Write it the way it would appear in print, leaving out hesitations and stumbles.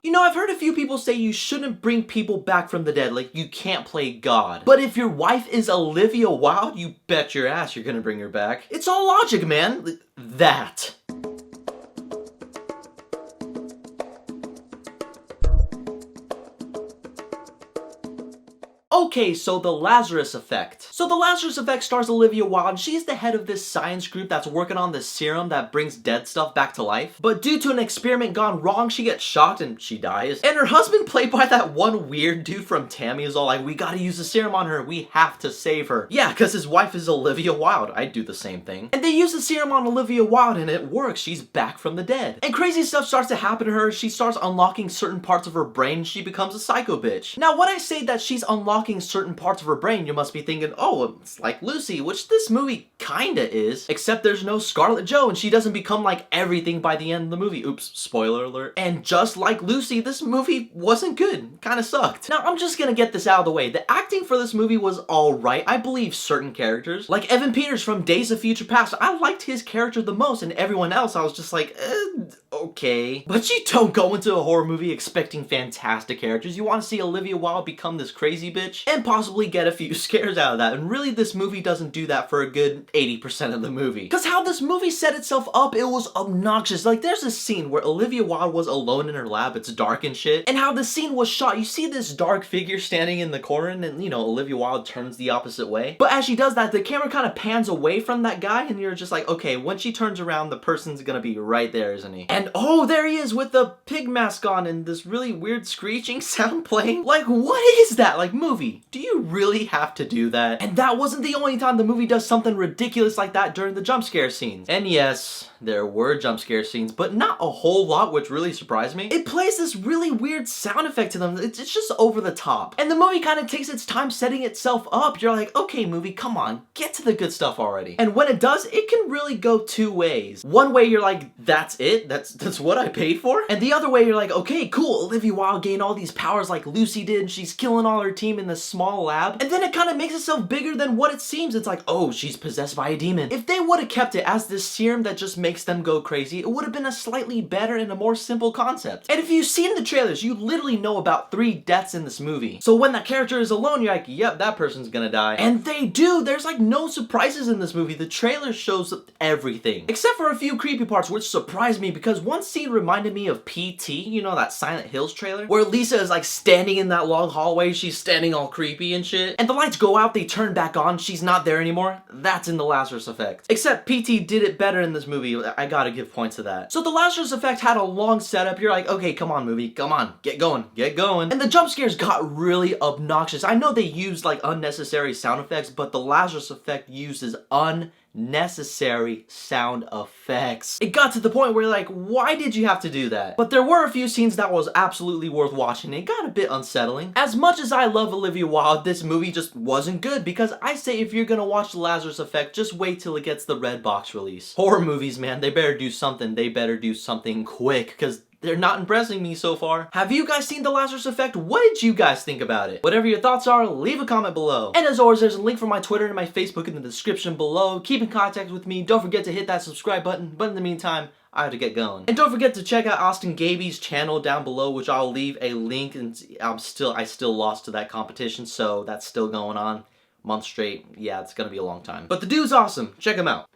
You know, I've heard a few people say you shouldn't bring people back from the dead, like you can't play God. But if your wife is Olivia Wilde, you bet your ass you're gonna bring her back. It's all logic, man. That. Okay, so the Lazarus Effect. So the Lazarus Effect stars Olivia Wilde. She's the head of this science group that's working on this serum that brings dead stuff back to life. But due to an experiment gone wrong, she gets shocked and she dies. And her husband, played by that one weird dude from Tammy, is all like, we gotta use the serum on her. We have to save her. Yeah, because his wife is Olivia Wilde. I'd do the same thing. And they use the serum on Olivia Wilde and it works. She's back from the dead. And crazy stuff starts to happen to her. She starts unlocking certain parts of her brain. She becomes a psycho bitch. Now, when I say that she's unlocking certain parts of her brain, you must be thinking, oh, it's like Lucy, which this movie kinda is, except there's no Scarlet Jo and she doesn't become like everything by the end of the movie. Oops, spoiler alert. And just like Lucy, this movie wasn't good. Kinda sucked. Now, I'm just gonna get this out of the way. The acting for this movie was alright. I believe certain characters, like Evan Peters from Days of Future Past, I liked his character the most, and everyone else I was just like, okay. But you don't go into a horror movie expecting fantastic characters. You want to see Olivia Wilde become this crazy bitch and possibly get a few scares out of that. And really, this movie doesn't do that for a good 80% of the movie. Because how this movie set itself up, it was obnoxious. Like, there's a scene where Olivia Wilde was alone in her lab. It's dark and shit. And how the scene was shot, you see this dark figure standing in the corner, and you know, Olivia Wilde turns the opposite way. But as she does that, the camera kind of pans away from that guy, and you're just like, okay, when she turns around, the person's gonna be right there, isn't he? And oh, there he is with the pig mask on and this really weird screeching sound playing. Like, what is that? Like, movie, do you really have to do that? And that wasn't the only time the movie does something ridiculous like that during the jump scare scenes. And yes, there were jump scare scenes, but not a whole lot, which really surprised me. It plays this really weird sound effect to them. It's just over the top. And the movie kind of takes its time setting itself up. You're like, okay, movie, come on, get to the good stuff already. And when it does, it can really go two ways. One way you're like, that's it? That's what I paid for? And the other way you're like, okay, cool, Olivia Wilde gained all these powers like Lucy did, and she's killing all her team in this small lab. And then it kind of makes itself bigger than what it seems. It's like, oh, she's possessed by a demon. If they would have kept it as this serum that just makes them go crazy, it would have been a slightly better and a more simple concept. And if you've seen the trailers, you literally know about 3 deaths in this movie. So when that character is alone, you're like, yep, that person's gonna die. And they do. There's like no surprises in this movie. The trailer shows everything. Except for a few creepy parts, which surprised me because one scene reminded me of PT, you know, that Silent Hills trailer, where Lisa is like standing in that long hallway, she's standing all creepy and shit, and the lights go out, they turn back on, she's not there anymore. That's in the Lazarus Effect. Except PT did it better in this movie. I gotta give points to that. So the Lazarus Effect had a long setup. You're like, okay, come on, movie, come on, get going, get going. And the jump scares got really obnoxious. I know they used like unnecessary sound effects, but the Lazarus Effect uses unnecessary sound effects. It got to the point where you're like, why did you have to do that? But there were a few scenes that was absolutely worth watching. It got a bit unsettling. As much as I love Olivia Wilde, this movie just wasn't good, because I say if you're gonna watch The Lazarus Effect, just wait till it gets the red box release. Horror movies, man, they better do something. They better do something quick, because they're not impressing me so far. Have you guys seen The Lazarus Effect? What did you guys think about it? Whatever your thoughts are, leave a comment below. And as always, there's a link for my Twitter and my Facebook in the description below. Keep in contact with me. Don't forget to hit that subscribe button. But in the meantime, I have to get going. And don't forget to check out Austin Gaby's channel down below, which I'll leave a link. And I still lost to that competition, so that's still going on. Month straight. Yeah, it's gonna be a long time. But the dude's awesome. Check him out.